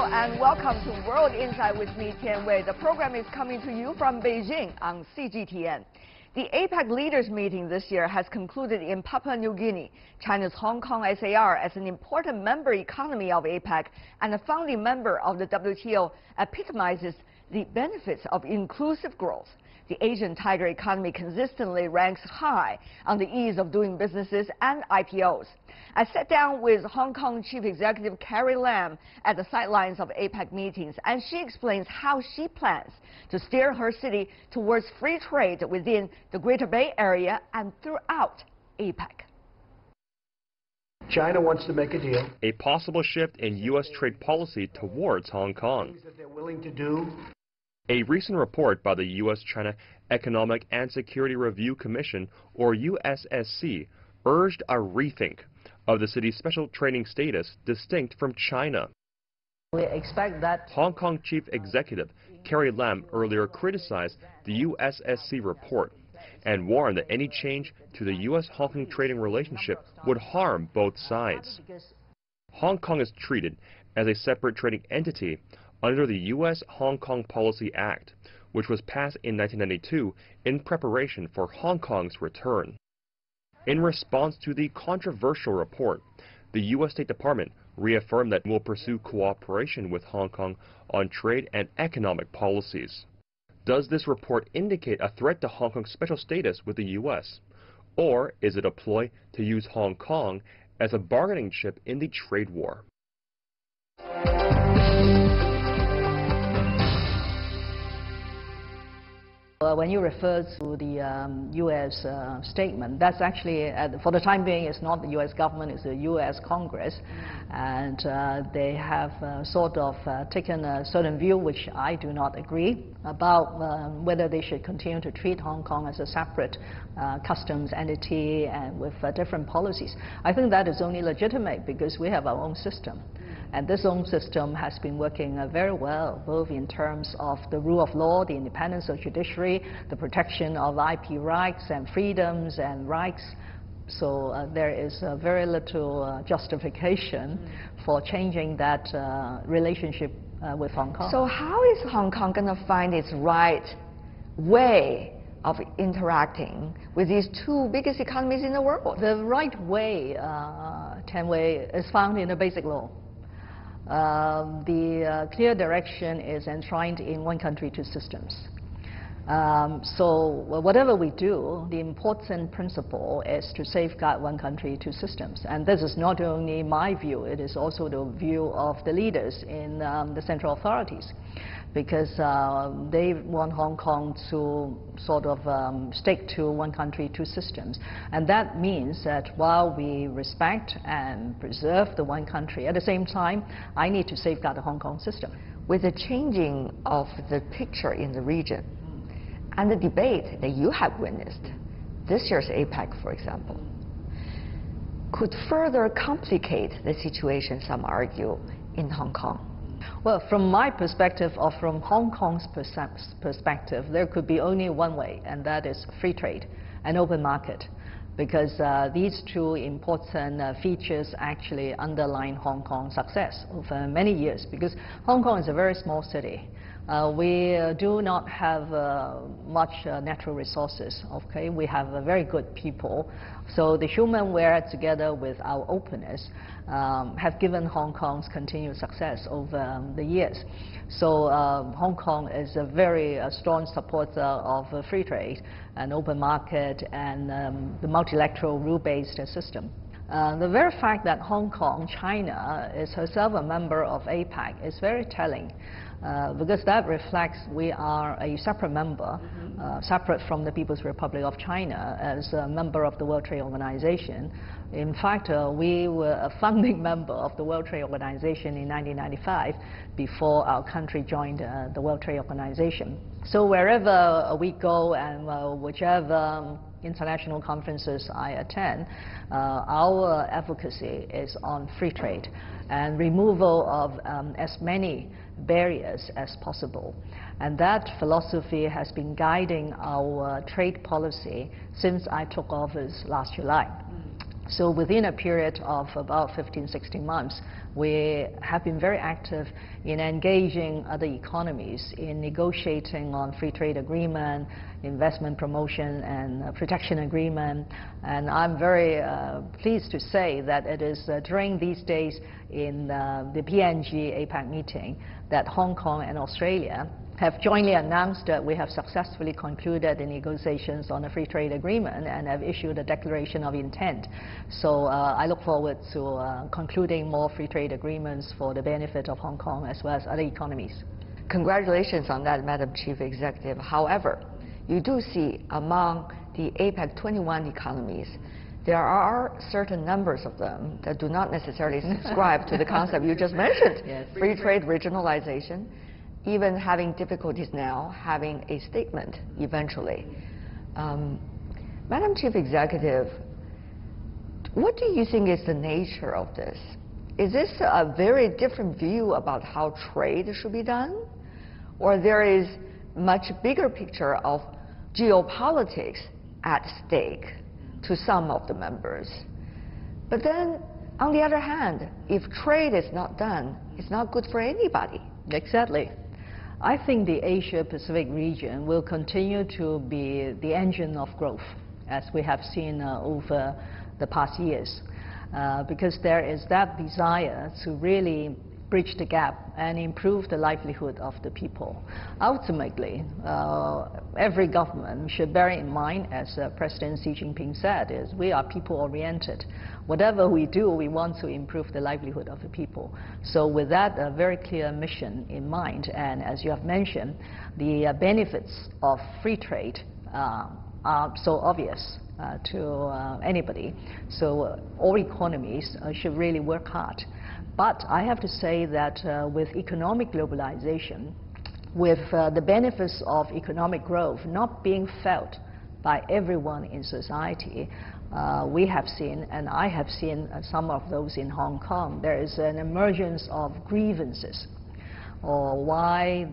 Hello and welcome to World Insight with me, Tian. The program is coming to you from Beijing on CGTN. The APEC Leaders Meeting this year has concluded in Papua New Guinea. China's Hong Kong SAR, as an important member economy of APEC and a founding member of the WTO, epitomizes the benefits of inclusive growth. The Asian tiger economy consistently ranks high on the ease of doing businesses and IPOs. I sat down with Hong Kong Chief Executive Carrie Lam at the sidelines of APEC meetings, and she explains how she plans to steer her city towards free trade within the Greater Bay Area and throughout APEC. China wants to make a deal. A possible shift in U.S. trade policy towards Hong Kong. Things that they're willing to do. A recent report by the U.S.-China Economic and Security Review Commission, or USSC, urged a rethink of the city's special trading status distinct from China. We expect that Hong Kong Chief Executive Carrie Lam earlier criticized the USSC report and warned that any change to the U.S.-Hong Kong trading relationship would harm both sides. Hong Kong is treated as a separate trading entity under the U.S.-Hong Kong Policy Act, which was passed in 1992 in preparation for Hong Kong's return. In response to the controversial report, the U.S. State Department reaffirmed that it will pursue cooperation with Hong Kong on trade and economic policies. Does this report indicate a threat to Hong Kong's special status with the U.S., or is it a ploy to use Hong Kong as a bargaining chip in the trade war? When you refer to the U.S. statement, that's actually, for the time being, it's not the U.S. government, it's the U.S. Congress. And they have sort of taken a certain view, which I do not agree, about whether they should continue to treat Hong Kong as a separate customs entity and with different policies. I think that is only legitimate because we have our own system. And this own system has been working very well, both in terms of the rule of law, the independence of judiciary, the protection of IP rights and freedoms and rights. So there is very little justification for changing that relationship with Hong Kong. So how is Hong Kong going to find its right way of interacting with these two biggest economies in the world? The right way, Tian, is found in the basic law. The clear direction is enshrined in one country, two systems. So whatever we do, the important principle is to safeguard one country, two systems. And this is not only my view, it is also the view of the leaders in the central authorities, because they want Hong Kong to sort of stick to one country, two systems. And that means that while we respect and preserve the one country, at the same time, I need to safeguard the Hong Kong system. With the changing of the picture in the region and the debate that you have witnessed, this year's APEC, for example, could further complicate the situation, some argue, in Hong Kong. Well, from my perspective, or from Hong Kong's perspective, there could be only one way, and that is free trade and open market, because these two important features actually underline Hong Kong's success over many years, because Hong Kong is a very small city. We do not have much natural resources, okay? We have very good people. So the human wear together with our openness have given Hong Kong's continued success over the years. So Hong Kong is a very strong supporter of free trade and open market and the multilateral rule-based system. The very fact that Hong Kong, China, is herself a member of APEC is very telling. Because that reflects we are a separate member, separate from the People's Republic of China as a member of the World Trade Organization. In fact, we were a founding member of the World Trade Organization in 1995 before our country joined the World Trade Organization. So wherever we go and whichever international conferences I attend, our advocacy is on free trade and removal of as many barriers as possible. And that philosophy has been guiding our trade policy since I took office last July. So within a period of about 15-16 months, we have been very active in engaging other economies in negotiating on free trade agreement, investment promotion and protection agreement. And I'm very pleased to say that it is during these days in the PNG APEC meeting that Hong Kong and Australia have jointly announced that we have successfully concluded the negotiations on a free trade agreement and have issued a declaration of intent. So I look forward to concluding more free trade agreements for the benefit of Hong Kong as well as other economies. Congratulations on that, Madam Chief Executive. However, you do see among the APEC 21 economies, there are certain numbers of them that do not necessarily subscribe to the concept you just mentioned, yes. Free trade regionalization, even having difficulties now having a statement eventually. Madam Chief Executive, what do you think is the nature of this? Is this a very different view about how trade should be done? Or there is much bigger picture of geopolitics at stake to some of the members? But then, on the other hand, if trade is not done, it's not good for anybody. Exactly. I think the Asia-Pacific region will continue to be the engine of growth, as we have seen over the past years, because there is that desire to really bridge the gap and improve the livelihood of the people. Ultimately, every government should bear in mind, as President Xi Jinping said, is we are people-oriented. Whatever we do, we want to improve the livelihood of the people. So with that very clear mission in mind, and as you have mentioned, the benefits of free trade are so obvious to anybody. So all economies should really work hard. But I have to say that with economic globalization, with the benefits of economic growth not being felt by everyone in society, we have seen, and I have seen some of those in Hong Kong, there is an emergence of grievances. Or why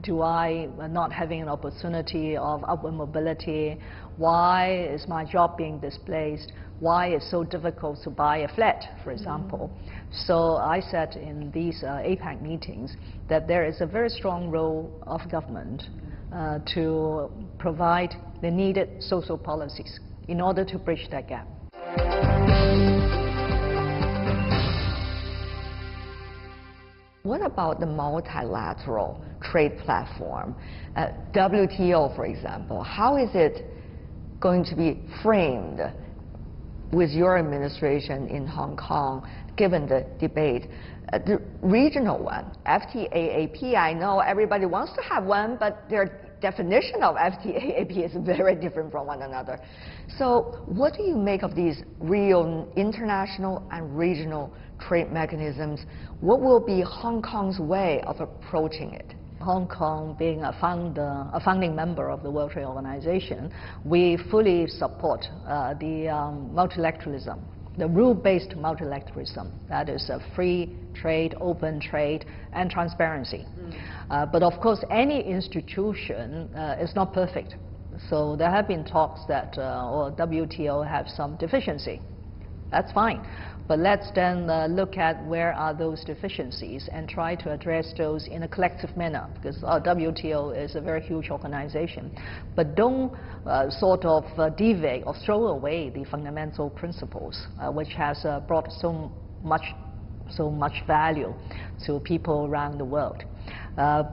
do I not having an opportunity of upward mobility? Why is my job being displaced? Why it's so difficult to buy a flat, for example? So I said in these APEC meetings that there is a very strong role of government to provide the needed social policies in order to bridge that gap. What about the multilateral trade platform? WTO, for example, how is it going to be framed with your administration in Hong Kong, given the debate? The regional one, FTA-AP, I know everybody wants to have one, but their definition of FTA-AP is very different from one another. So what do you make of these real international and regional trade mechanisms? What will be Hong Kong's way of approaching it? Hong Kong being a founding member of the World Trade Organization, we fully support the multilateralism, the rule-based multilateralism, that is free trade, open trade, and transparency. But of course, any institution is not perfect. So there have been talks that WTO have some deficiency. That's fine. But let's then look at where are those deficiencies and try to address those in a collective manner, because WTO is a very huge organization. But don't sort of deviate or throw away the fundamental principles, which has brought so much value to people around the world.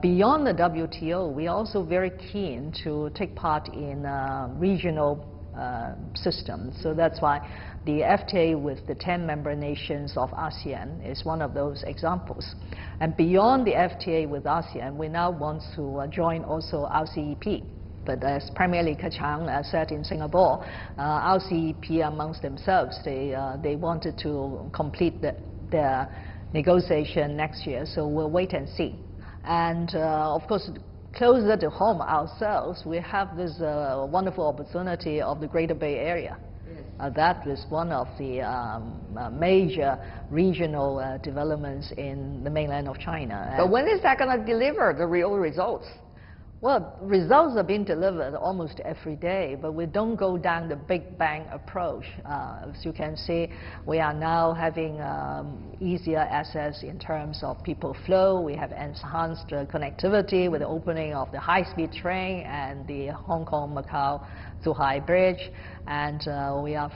Beyond the WTO, we are also very keen to take part in regional system. So that's why the FTA with the 10 member nations of ASEAN is one of those examples. And beyond the FTA with ASEAN, we now want to join also RCEP. But as primarily Kachang said in Singapore, RCEP amongst themselves, they wanted to complete their negotiation next year, so we'll wait and see. And of course, closer to home ourselves, we have this wonderful opportunity of the Greater Bay Area. Yes. That is one of the major regional developments in the mainland of China. But when is that going to deliver the real results? Well, results are being delivered almost every day, but we don't go down the big bang approach. As you can see, we are now having easier access in terms of people flow. We have enhanced connectivity with the opening of the high-speed train and the Hong Kong-Macau-Zhuhai Bridge, and we are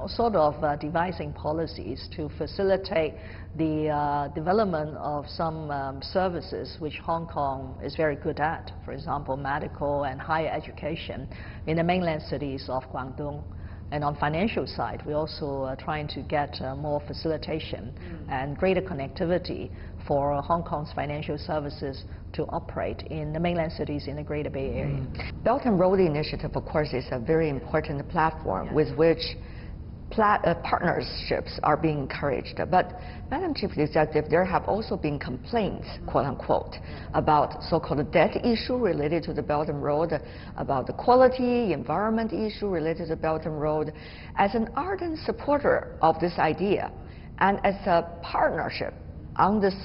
sort of devising policies to facilitate the development of some services which Hong Kong is very good at, for example, medical and higher education in the mainland cities of Guangdong. And on financial side, we also are trying to get more facilitation and greater connectivity for Hong Kong's financial services to operate in the mainland cities in the Greater Bay Area. Belt and Road Initiative, of course, is a very important platform with which partnerships are being encouraged. But, Madam Chief Executive, there have also been complaints, quote unquote, about so-called debt issue related to the Belt and Road, about the quality, environment issue related to the Belt and Road. As an ardent supporter of this idea and as a partnership on this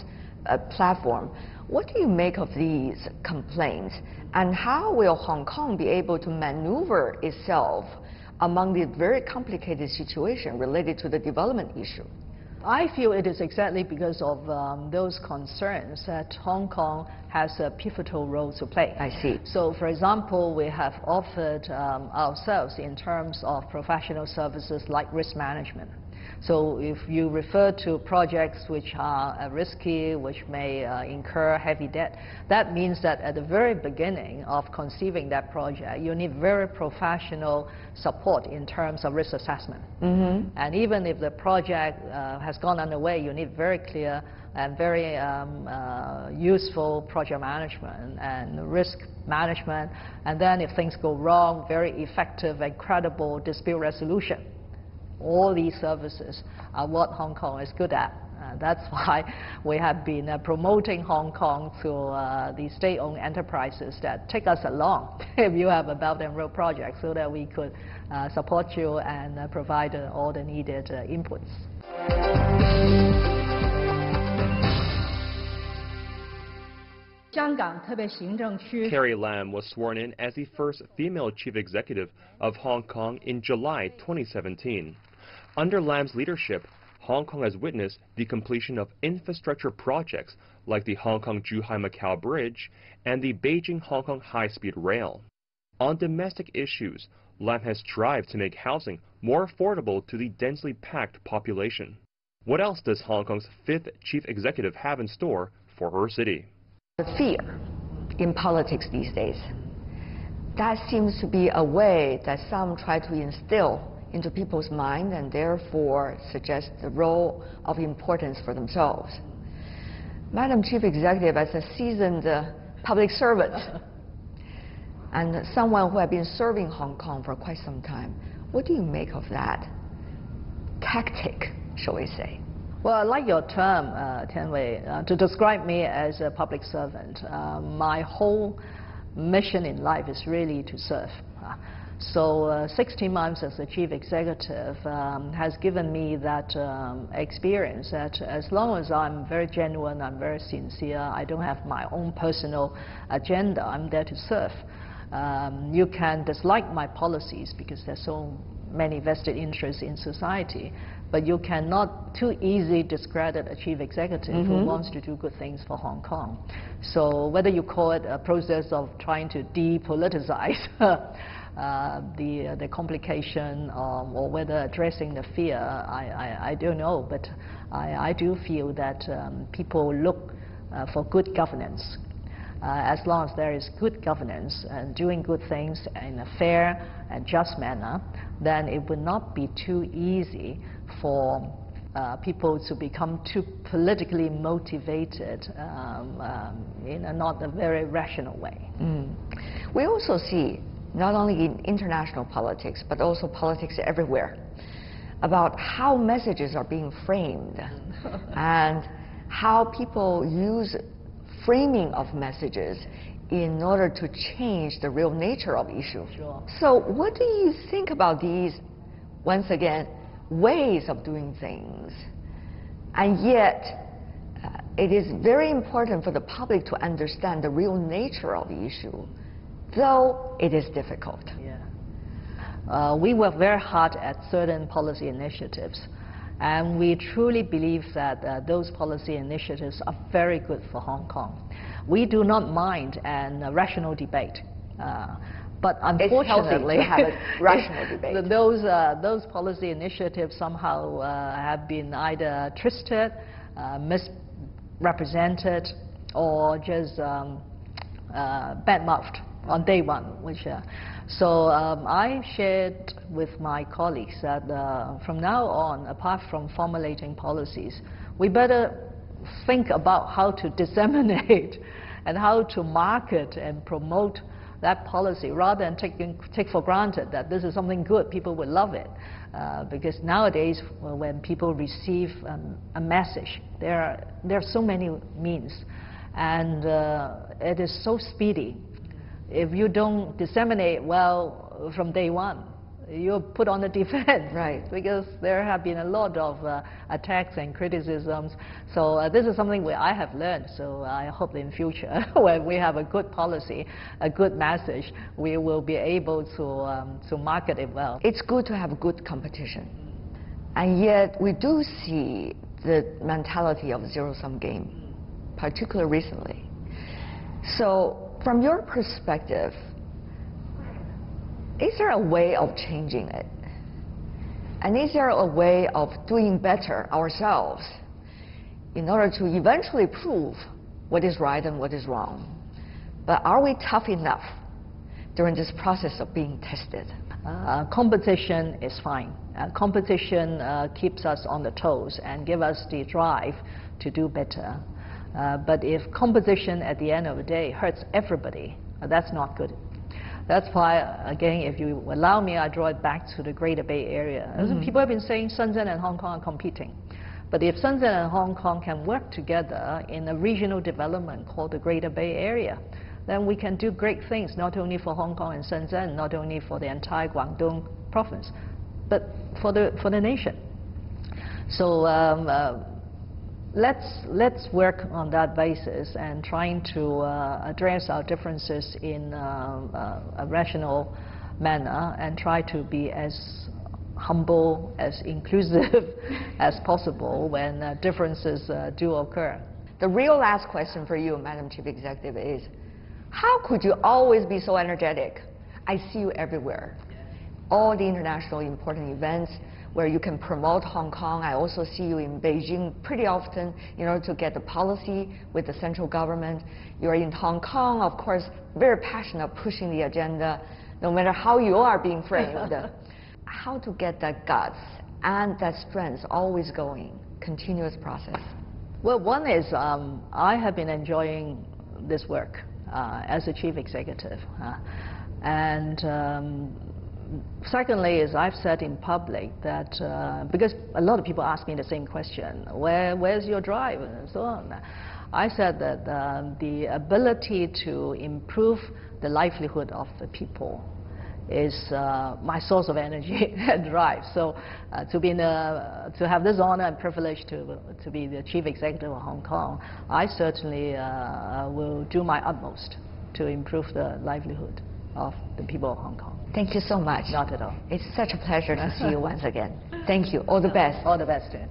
platform, what do you make of these complaints, and how will Hong Kong be able to maneuver itself among the very complicated situation related to the development issue? I feel it is exactly because of those concerns that Hong Kong has a pivotal role to play. I see. So, for example, we have offered ourselves in terms of professional services like risk management. So if you refer to projects which are risky, which may incur heavy debt, that means that at the very beginning of conceiving that project, you need very professional support in terms of risk assessment. And even if the project has gone underway, you need very clear and very useful project management and risk management. And then if things go wrong, very effective and credible dispute resolution. All these services are what Hong Kong is good at. That's why we have been promoting Hong Kong to the state-owned enterprises that take us along if you have a Belt and Road project, so that we could support you and provide all the needed inputs. Carrie Lam was sworn in as the first female chief executive of Hong Kong in July 2017. Under Lam's leadership, Hong Kong has witnessed the completion of infrastructure projects like the Hong Kong-Zhuhai-Macau Bridge and the Beijing-Hong Kong high-speed rail. On domestic issues, Lam has strived to make housing more affordable to the densely packed population. What else does Hong Kong's fifth chief executive have in store for her city? The fear in politics these days, that seems to be a way that some try to instill into people's mind and therefore suggest the role of importance for themselves. Madam Chief Executive, as a seasoned public servant and someone who has been serving Hong Kong for quite some time, what do you make of that tactic, shall we say? Well, I like your term, Tian, to describe me as a public servant. My whole mission in life is really to serve. So 16 months as a chief executive has given me that experience that as long as I'm very genuine, I'm very sincere, I don't have my own personal agenda, I'm there to serve. You can dislike my policies because there's so many vested interests in society, but you cannot too easily discredit a chief executive who wants to do good things for Hong Kong. So whether you call it a process of trying to depoliticize the complication or whether addressing the fear, I don't know, but I do feel that people look for good governance. As long as there is good governance and doing good things in a fair and just manner, then it would not be too easy for people to become too politically motivated in a not a very rational way. We also see, not only in international politics, but also politics everywhere, about how messages are being framed and how people use framing of messages in order to change the real nature of the issue. Sure. So what do you think about these, once again, ways of doing things? And yet, it is very important for the public to understand the real nature of the issue though it is difficult. Yeah. We work very hard at certain policy initiatives, and we truly believe that those policy initiatives are very good for Hong Kong. We do not mind a rational debate. But unfortunately, it's healthy to have a rational debate. Those policy initiatives somehow have been either twisted, misrepresented, or just bad-mouthed on day one. So I shared with my colleagues that from now on, apart from formulating policies, we better think about how to disseminate and how to market and promote that policy, rather than take for granted that this is something good, people will love it. Because nowadays, when people receive a message, there are so many means, and it is so speedy. If you don't disseminate well from day one, you're put on the defense. Right. Because there have been a lot of attacks and criticisms. So this is something where I have learned. So I hope in future, when we have a good policy, a good message, we will be able to market it well. It's good to have good competition. And yet we do see the mentality of zero-sum game, particularly recently. So from your perspective, is there a way of changing it? And is there a way of doing better ourselves in order to eventually prove what is right and what is wrong? But are we tough enough during this process of being tested? Competition is fine. Competition keeps us on the toes and gives us the drive to do better. But if competition at the end of the day hurts everybody, that's not good. That's why, again, if you allow me, I draw it back to the Greater Bay Area. People have been saying Shenzhen and Hong Kong are competing. But if Shenzhen and Hong Kong can work together in a regional development called the Greater Bay Area, then we can do great things, not only for Hong Kong and Shenzhen, not only for the entire Guangdong province, but for the nation. So let's work on that basis and trying to address our differences in a rational manner and try to be as humble, as inclusive as possible when differences do occur. The real last question for you, Madam Chief Executive, is how could you always be so energetic? I see you everywhere. All the international important events where you can promote Hong Kong. I also see you in Beijing pretty often in order to get the policy with the central government. You're in Hong Kong, of course, very passionate pushing the agenda, no matter how you are being framed. How to get that guts and that strength always going, continuous process? Well, one is I have been enjoying this work as a chief executive. Secondly is I've said in public that, because a lot of people ask me the same question, where's your drive and so on. I said that the ability to improve the livelihood of the people is my source of energy and drive. So to have this honor and privilege to be the chief executive of Hong Kong, I certainly will do my utmost to improve the livelihood of the people of Hong Kong. Thank you so much. Not at all. It's such a pleasure to see you once again. Thank you. All the best. All the best, Tian.